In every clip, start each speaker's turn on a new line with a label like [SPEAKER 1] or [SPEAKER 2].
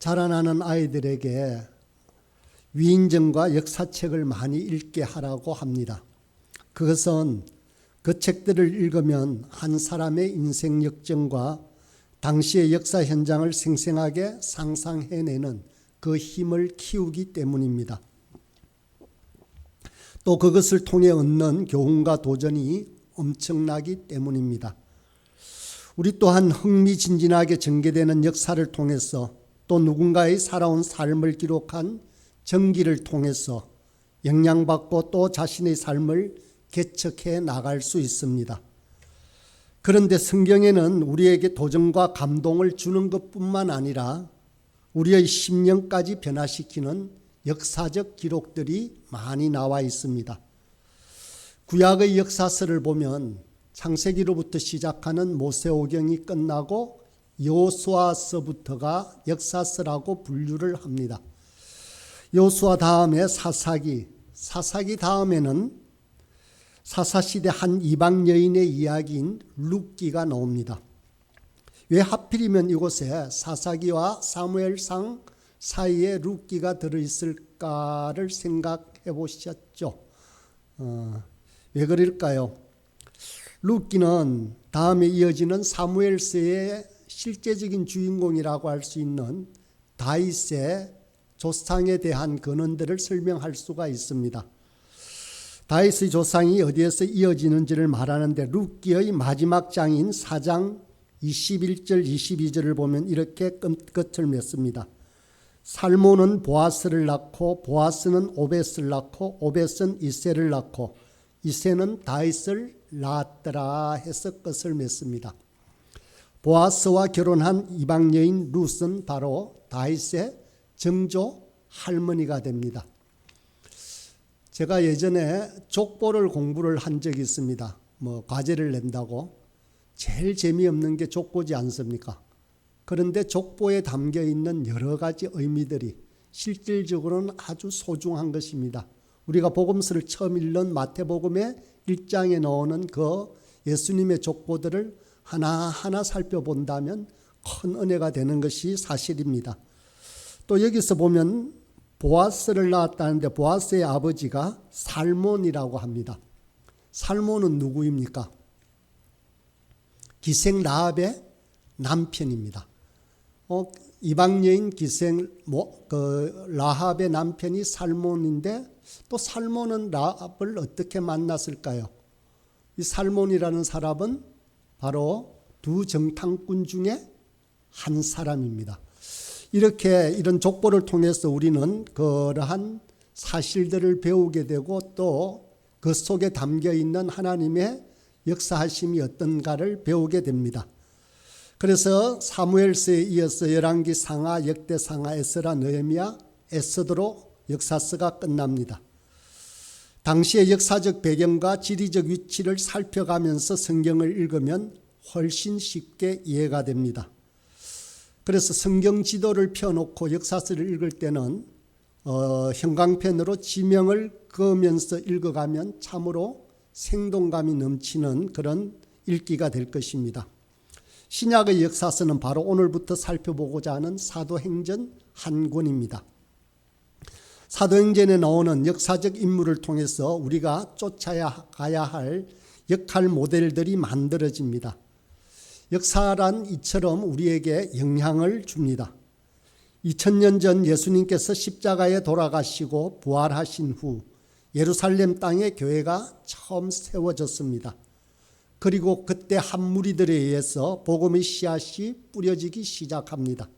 [SPEAKER 1] 자라나는 아이들에게 위인전과 역사책을 많이 읽게 하라고 합니다. 그것은 그 책들을 읽으면 한 사람의 인생 역정과 당시의 역사 현장을 생생하게 상상해내는 그 힘을 키우기 때문입니다. 또 그것을 통해 얻는 교훈과 도전이 엄청나기 때문입니다. 우리 또한 흥미진진하게 전개되는 역사를 통해서 또 누군가의 살아온 삶을 기록한 전기를 통해서 영향받고 또 자신의 삶을 개척해 나갈 수 있습니다. 그런데 성경에는 우리에게 도전과 감동을 주는 것뿐만 아니라 우리의 심령까지 변화시키는 역사적 기록들이 많이 나와 있습니다. 구약의 역사서를 보면 창세기로부터 시작하는 모세오경이 끝나고 여호수아서부터가 역사서라고 분류를 합니다. 여호수아 다음에 사사기 다음에는 사사시대 한 이방 여인의 이야기인 룻기가 나옵니다. 왜 하필이면 이곳에 사사기와 사무엘상 사이에 룻기가 들어있을까를 생각해 보셨죠? 왜 그럴까요? 룻기는 다음에 이어지는 사무엘서의 실제적인 주인공이라고 할 수 있는 다윗의 조상에 대한 근원들을 설명할 수가 있습니다. 다윗의 조상이 어디에서 이어지는지를 말하는데 룻기의 마지막 장인 4장 21절 22절을 보면 이렇게 끝을 맺습니다. 살몬은 보아스를 낳고 보아스는 오벳을 낳고 오벳은 이새를 낳고 이새는 다윗을 낳았더라 해서 끝을 맺습니다. 보아스와 결혼한 이방 여인 룻은 바로 다윗의 정조 할머니가 됩니다. 제가 예전에 족보를 공부를 한 적이 있습니다. 과제를 낸다고. 제일 재미없는 게 족보지 않습니까? 그런데 족보에 담겨 있는 여러 가지 의미들이 실질적으로는 아주 소중한 것입니다. 우리가 복음서를 처음 읽는 마태복음의 1장에 나오는 그 예수님의 족보들을 하나하나 살펴본다면 큰 은혜가 되는 것이 사실입니다. 또 여기서 보면 보아스를 낳았다는데 보아스의 아버지가 살몬이라고 합니다. 살몬은 누구입니까? 기생 라합의 남편입니다. 이방 여인 기생 라합의 남편이 살몬인데 또 살몬은 라합을 어떻게 만났을까요? 이 살몬이라는 사람은 바로 두 정탐꾼 중에 한 사람입니다. 이런 족보를 통해서 우리는 그러한 사실들을 배우게 되고 또 그 속에 담겨 있는 하나님의 역사하심이 어떤가를 배우게 됩니다. 그래서 사무엘서에 이어서 열왕기, 상하, 역대, 상하, 에스라, 느헤미야, 에스더로 역사서가 끝납니다. 당시의 역사적 배경과 지리적 위치를 살펴가면서 성경을 읽으면 훨씬 쉽게 이해가 됩니다. 그래서 성경 지도를 펴놓고 역사서를 읽을 때는 형광펜으로 지명을 그으면서 읽어가면 참으로 생동감이 넘치는 그런 읽기가 될 것입니다. 신약의 역사서는 바로 오늘부터 살펴보고자 하는 사도행전 한 권입니다. 사도행전에 나오는 역사적 인물을 통해서 우리가 쫓아야 가야 할 역할 모델들이 만들어집니다. 역사란 이처럼 우리에게 영향을 줍니다. 2000년 전 예수님께서 십자가에 돌아가시고 부활하신 후 예루살렘 땅에 교회가 처음 세워졌습니다. 그리고 그때 한 무리들에 의해서 복음의 씨앗이 뿌려지기 시작합니다.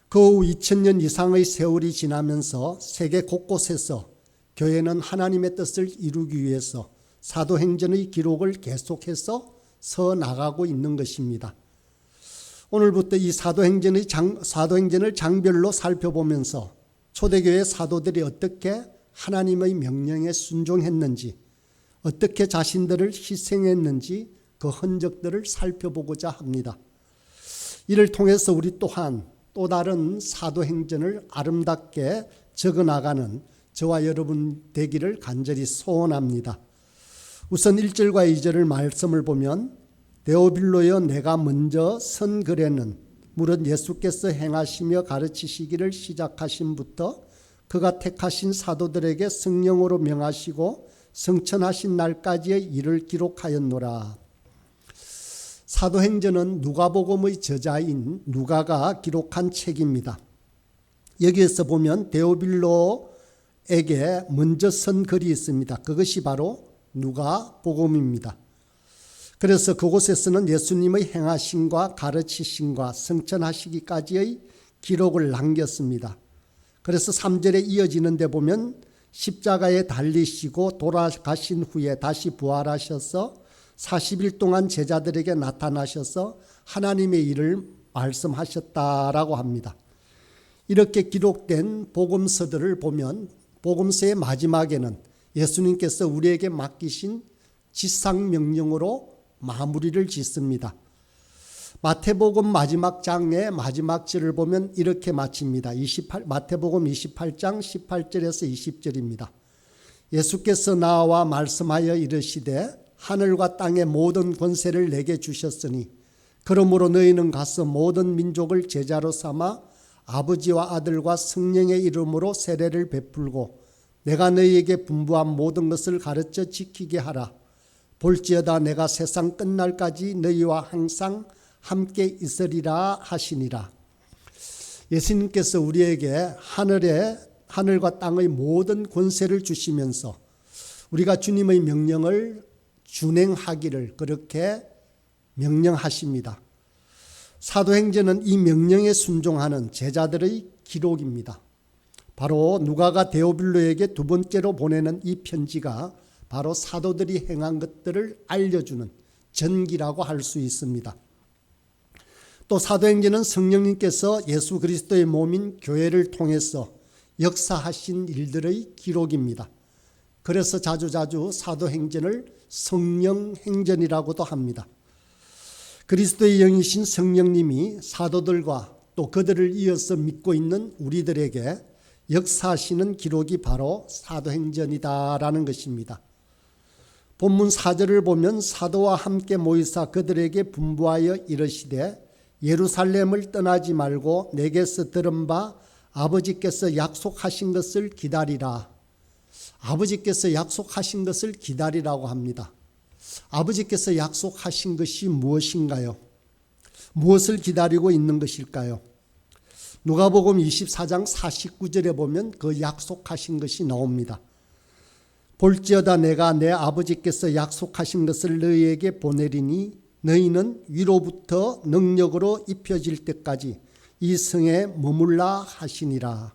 [SPEAKER 1] 그 후 2000년 이상의 세월이 지나면서 세계 곳곳에서 교회는 하나님의 뜻을 이루기 위해서 사도행전의 기록을 계속해서 서나가고 있는 것입니다. 오늘부터 이 사도행전을 장별로 살펴보면서 초대교회 사도들이 어떻게 하나님의 명령에 순종했는지, 어떻게 자신들을 희생했는지 그 흔적들을 살펴보고자 합니다. 이를 통해서 우리 또한 또 다른 사도행전을 아름답게 적어나가는 저와 여러분 되기를 간절히 소원합니다. 우선 1절과 2절을 말씀을 보면 데오빌로여 내가 먼저 선 글에는 물은 예수께서 행하시며 가르치시기를 시작하심부터 그가 택하신 사도들에게 성령으로 명하시고 성천하신 날까지의 일을 기록하였노라. 사도행전은 누가복음의 저자인 누가가 기록한 책입니다. 여기에서 보면 데오빌로에게 먼저 쓴 글이 있습니다. 그것이 바로 누가복음입니다. 그래서 그곳에서는 예수님의 행하심과 가르치심과 성천하시기까지의 기록을 남겼습니다. 그래서 3절에 이어지는 데 보면 십자가에 달리시고 돌아가신 후에 다시 부활하셔서 40일 동안 제자들에게 나타나셔서 하나님의 일을 말씀하셨다라고 합니다. 이렇게 기록된 복음서들을 보면 복음서의 마지막에는 예수님께서 우리에게 맡기신 지상명령으로 마무리를 짓습니다. 마태복음 마지막 장의 마지막 절을 보면 이렇게 마칩니다. 마태복음 28장 18절에서 20절입니다. 예수께서 나와 말씀하여 이르시되 하늘과 땅의 모든 권세를 내게 주셨으니 그러므로 너희는 가서 모든 민족을 제자로 삼아 아버지와 아들과 성령의 이름으로 세례를 베풀고 내가 너희에게 분부한 모든 것을 가르쳐 지키게 하라. 볼지어다 내가 세상 끝날까지 너희와 항상 함께 있으리라 하시니라. 예수님께서 우리에게 하늘과 땅의 모든 권세를 주시면서 우리가 주님의 명령을 준행하기를 그렇게 명령하십니다. 사도행전은 이 명령에 순종하는 제자들의 기록입니다. 바로 누가가 데오빌로에게 두 번째로 보내는 이 편지가 바로 사도들이 행한 것들을 알려주는 전기라고 할 수 있습니다. 또 사도행전은 성령님께서 예수 그리스도의 몸인 교회를 통해서 역사하신 일들의 기록입니다. 그래서 자주자주 사도행전을 성령행전이라고도 합니다. 그리스도의 영이신 성령님이 사도들과 또 그들을 이어서 믿고 있는 우리들에게 역사하시는 기록이 바로 사도행전이다라는 것입니다. 본문 4절을 보면 사도와 함께 모이사 그들에게 분부하여 이르시되 예루살렘을 떠나지 말고 내게서 들은 바 아버지께서 약속하신 것을 기다리라. 아버지께서 약속하신 것을 기다리라고 합니다. 아버지께서 약속하신 것이 무엇인가요? 무엇을 기다리고 있는 것일까요? 누가복음 24장 49절에 보면 그 약속하신 것이 나옵니다. 볼지어다 내가 내 아버지께서 약속하신 것을 너희에게 보내리니 너희는 위로부터 능력으로 입혀질 때까지 이 성에 머물라 하시니라.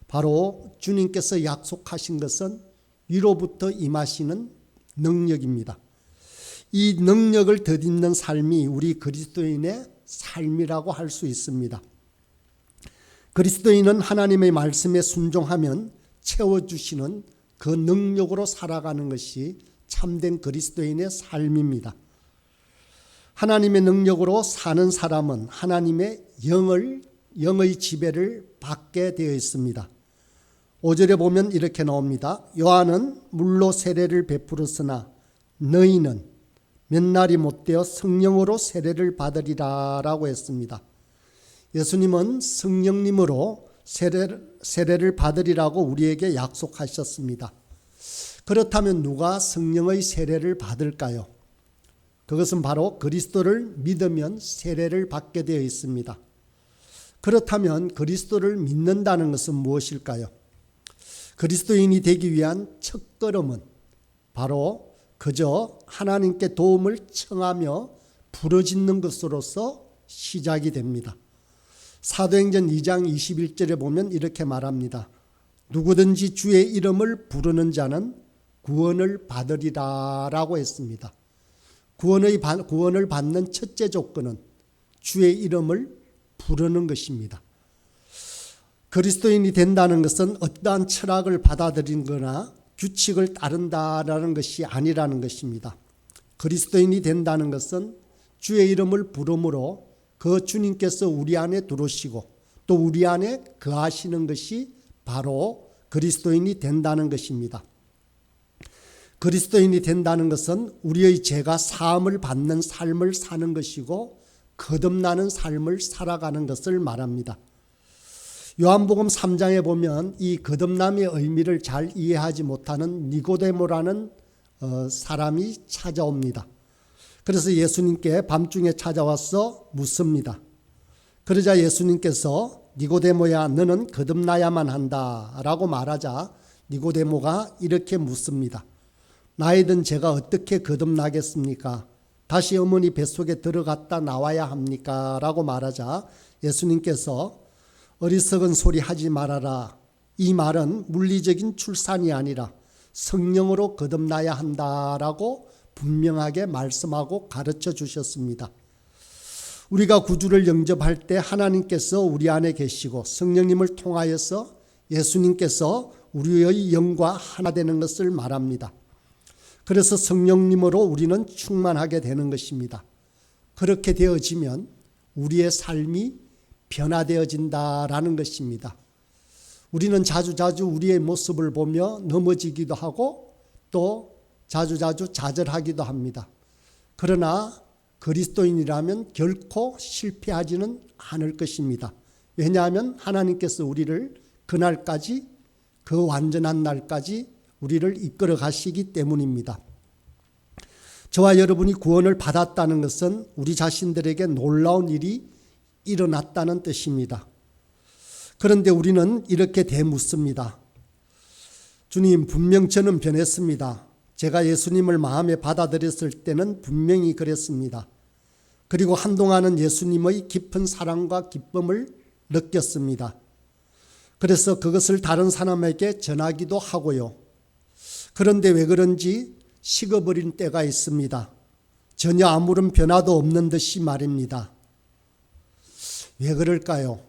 [SPEAKER 1] 바로 주님께서 약속하신 것은 위로부터 임하시는 능력입니다. 이 능력을 덧입는 삶이 우리 그리스도인의 삶이라고 할 수 있습니다. 그리스도인은 하나님의 말씀에 순종하면 채워주시는 그 능력으로 살아가는 것이 참된 그리스도인의 삶입니다. 하나님의 능력으로 사는 사람은 하나님의 영의 지배를 받게 되어 있습니다. 5절에 보면 이렇게 나옵니다. 요한은 물로 세례를 베풀었으나 너희는 몇 날이 못되어 성령으로 세례를 받으리라 라고 했습니다. 예수님은 성령님으로 세례를 받으리라고 우리에게 약속하셨습니다. 그렇다면 누가 성령의 세례를 받을까요? 그것은 바로 그리스도를 믿으면 세례를 받게 되어 있습니다. 그렇다면 그리스도를 믿는다는 것은 무엇일까요? 그리스도인이 되기 위한 첫걸음은 바로 그저 하나님께 도움을 청하며 부르짖는 것으로서 시작이 됩니다. 사도행전 2장 21절에 보면 이렇게 말합니다. 누구든지 주의 이름을 부르는 자는 구원을 받으리라 라고 했습니다. 구원을 받는 첫째 조건은 주의 이름을 부르는 것입니다. 그리스도인이 된다는 것은 어떠한 철학을 받아들이거나 규칙을 따른다라는 것이 아니라는 것입니다. 그리스도인이 된다는 것은 주의 이름을 부름으로 그 주님께서 우리 안에 들어오시고 또 우리 안에 거하시는 것이 바로 그리스도인이 된다는 것입니다. 그리스도인이 된다는 것은 우리의 죄가 사함을 받는 삶을 사는 것이고 거듭나는 삶을 살아가는 것을 말합니다. 요한복음 3장에 보면 이 거듭남의 의미를 잘 이해하지 못하는 니고데모라는 사람이 찾아옵니다. 그래서 예수님께 밤중에 찾아와서 묻습니다. 그러자 예수님께서 니고데모야, 너는 거듭나야만 한다라고 말하자 니고데모가 이렇게 묻습니다. 나이든 제가 어떻게 거듭나겠습니까? 다시 어머니 뱃속에 들어갔다 나와야 합니까? 라고 말하자 예수님께서 어리석은 소리 하지 말아라. 이 말은 물리적인 출산이 아니라 성령으로 거듭나야 한다라고 분명하게 말씀하고 가르쳐 주셨습니다. 우리가 구주를 영접할 때 하나님께서 우리 안에 계시고 성령님을 통하여서 예수님께서 우리의 영과 하나 되는 것을 말합니다. 그래서 성령님으로 우리는 충만하게 되는 것입니다. 그렇게 되어지면 우리의 삶이 변화되어진다라는 것입니다. 우리는 자주자주 우리의 모습을 보며 넘어지기도 하고 또 자주자주 좌절하기도 합니다. 그러나 그리스도인이라면 결코 실패하지는 않을 것입니다. 왜냐하면 하나님께서 우리를 그날까지, 그 완전한 날까지 우리를 이끌어 가시기 때문입니다. 저와 여러분이 구원을 받았다는 것은 우리 자신들에게 놀라운 일이 일어났다는 뜻입니다. 그런데 우리는 이렇게 되묻습니다. 주님, 분명 저는 변했습니다. 제가 예수님을 마음에 받아들였을 때는 분명히 그랬습니다. 그리고 한동안은 예수님의 깊은 사랑과 기쁨을 느꼈습니다. 그래서 그것을 다른 사람에게 전하기도 하고요. 그런데 왜 그런지 식어버린 때가 있습니다. 전혀 아무런 변화도 없는 듯이 말입니다. 왜 그럴까요?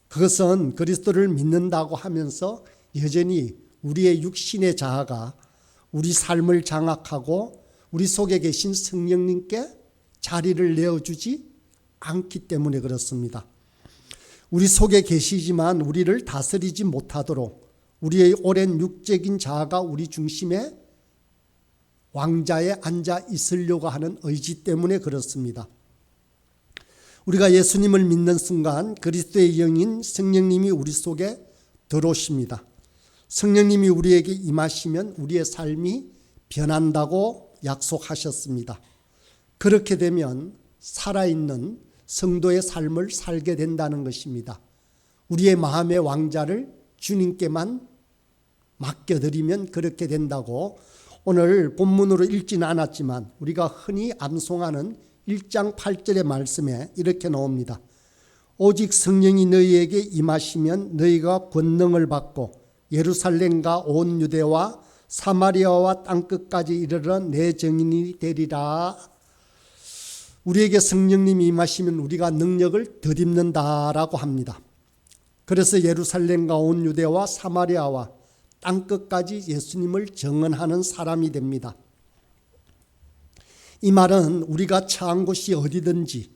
[SPEAKER 1] 그것은 그리스도를 믿는다고 하면서 여전히 우리의 육신의 자아가 우리 삶을 장악하고 우리 속에 계신 성령님께 자리를 내어주지 않기 때문에 그렇습니다. 우리 속에 계시지만 우리를 다스리지 못하도록 우리의 오랜 육적인 자아가 우리 중심에 왕자에 앉아 있으려고 하는 의지 때문에 그렇습니다. 우리가 예수님을 믿는 순간 그리스도의 영인 성령님이 우리 속에 들어오십니다. 성령님이 우리에게 임하시면 우리의 삶이 변한다고 약속하셨습니다. 그렇게 되면 살아있는 성도의 삶을 살게 된다는 것입니다. 우리의 마음의 왕자를 주님께만 맡겨드리면 그렇게 된다고 오늘 본문으로 읽지는 않았지만 우리가 흔히 암송하는 1장 8절의 말씀에 이렇게 나옵니다. 오직 성령이 너희에게 임하시면 너희가 권능을 받고 예루살렘과 온 유대와 사마리아와 땅끝까지 이르러 내 증인이 되리라. 우리에게 성령님이 임하시면 우리가 능력을 덧입는다라고 합니다. 그래서 예루살렘과 온 유대와 사마리아와 땅끝까지 예수님을 증언하는 사람이 됩니다. 이 말은 우리가 처한 곳이 어디든지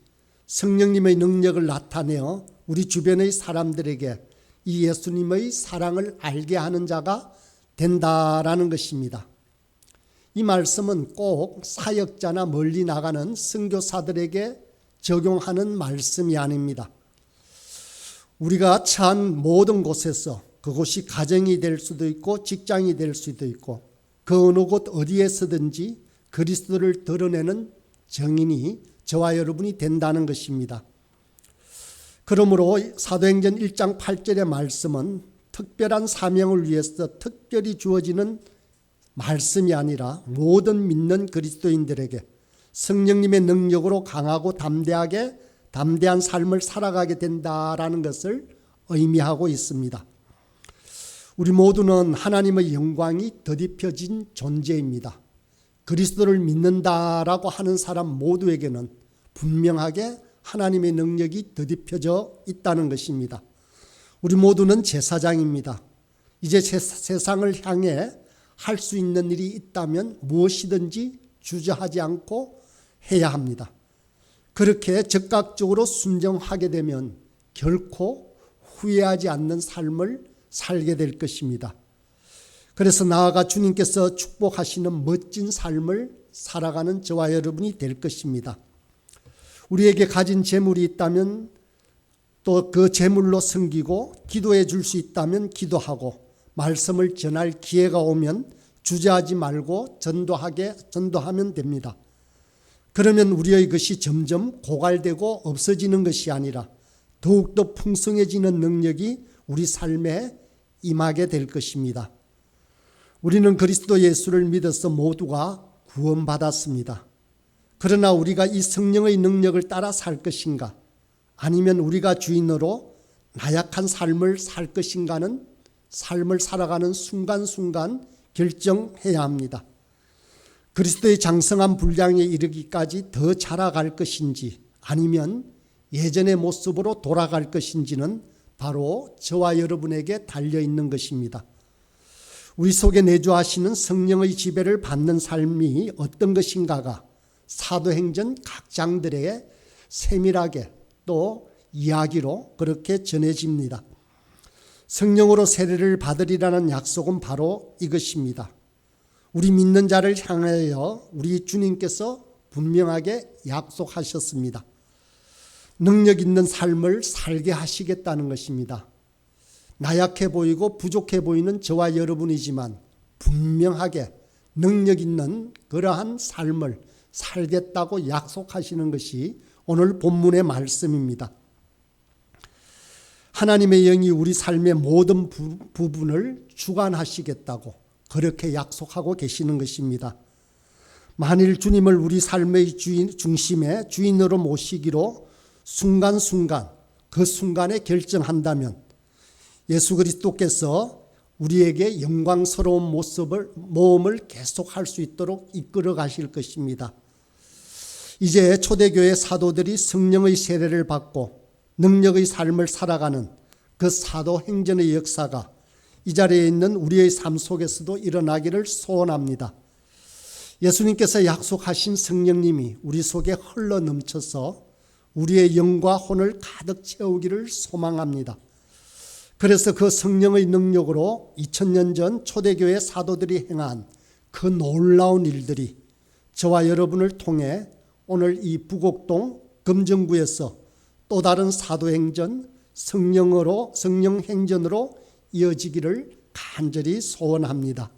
[SPEAKER 1] 성령님의 능력을 나타내어 우리 주변의 사람들에게 이 예수님의 사랑을 알게 하는 자가 된다라는 것입니다. 이 말씀은 꼭 사역자나 멀리 나가는 선교사들에게 적용하는 말씀이 아닙니다. 우리가 처한 모든 곳에서 그곳이 가정이 될 수도 있고 직장이 될 수도 있고 그 어느 곳 어디에서든지 그리스도를 드러내는 증인이 저와 여러분이 된다는 것입니다. 그러므로 사도행전 1장 8절의 말씀은 특별한 사명을 위해서 특별히 주어지는 말씀이 아니라 모든 믿는 그리스도인들에게 성령님의 능력으로 강하고 담대한 삶을 살아가게 된다라는 것을 의미하고 있습니다. 우리 모두는 하나님의 영광이 덧입혀진 존재입니다. 그리스도를 믿는다라고 하는 사람 모두에게는 분명하게 하나님의 능력이 덧입혀져 있다는 것입니다. 우리 모두는 제사장입니다. 이제 세상을 향해 할 수 있는 일이 있다면 무엇이든지 주저하지 않고 해야 합니다. 그렇게 적극적으로 순종하게 되면 결코 후회하지 않는 삶을 살게 될 것입니다. 그래서 나아가 주님께서 축복하시는 멋진 삶을 살아가는 저와 여러분이 될 것입니다. 우리에게 가진 재물이 있다면 또 그 재물로 섬기고 기도해 줄 수 있다면 기도하고 말씀을 전할 기회가 오면 주저하지 말고 전도하면 됩니다. 그러면 우리의 것이 점점 고갈되고 없어지는 것이 아니라 더욱더 풍성해지는 능력이 우리 삶에 임하게 될 것입니다. 우리는 그리스도 예수를 믿어서 모두가 구원받았습니다. 그러나 우리가 이 성령의 능력을 따라 살 것인가? 아니면 우리가 주인으로 나약한 삶을 살 것인가는 삶을 살아가는 순간순간 결정해야 합니다. 그리스도의 장성한 분량에 이르기까지 더 자라갈 것인지 아니면 예전의 모습으로 돌아갈 것인지는 바로 저와 여러분에게 달려있는 것입니다. 우리 속에 내주하시는 성령의 지배를 받는 삶이 어떤 것인가가 사도행전 각 장들에 세밀하게 또 이야기로 그렇게 전해집니다. 성령으로 세례를 받으리라는 약속은 바로 이것입니다. 우리 믿는 자를 향하여 우리 주님께서 분명하게 약속하셨습니다. 능력 있는 삶을 살게 하시겠다는 것입니다. 나약해 보이고 부족해 보이는 저와 여러분이지만 분명하게 능력 있는 그러한 삶을 살겠다고 약속하시는 것이 오늘 본문의 말씀입니다. 하나님의 영이 우리 삶의 모든 부분을 주관하시겠다고 그렇게 약속하고 계시는 것입니다. 만일 주님을 우리 삶의 중심에 주인으로 모시기로 순간순간 그 순간에 결정한다면 예수 그리스도께서 우리에게 영광스러운 모험을 계속할 수 있도록 이끌어 가실 것입니다. 이제 초대교회 사도들이 성령의 세례를 받고 능력의 삶을 살아가는 그 사도행전의 역사가 이 자리에 있는 우리의 삶 속에서도 일어나기를 소원합니다. 예수님께서 약속하신 성령님이 우리 속에 흘러 넘쳐서 우리의 영과 혼을 가득 채우기를 소망합니다. 그래서 그 성령의 능력으로 2000년 전 초대교회 사도들이 행한 그 놀라운 일들이 저와 여러분을 통해 오늘 이 부곡동 금정구에서 또 다른 사도행전 성령 행전으로 이어지기를 간절히 소원합니다.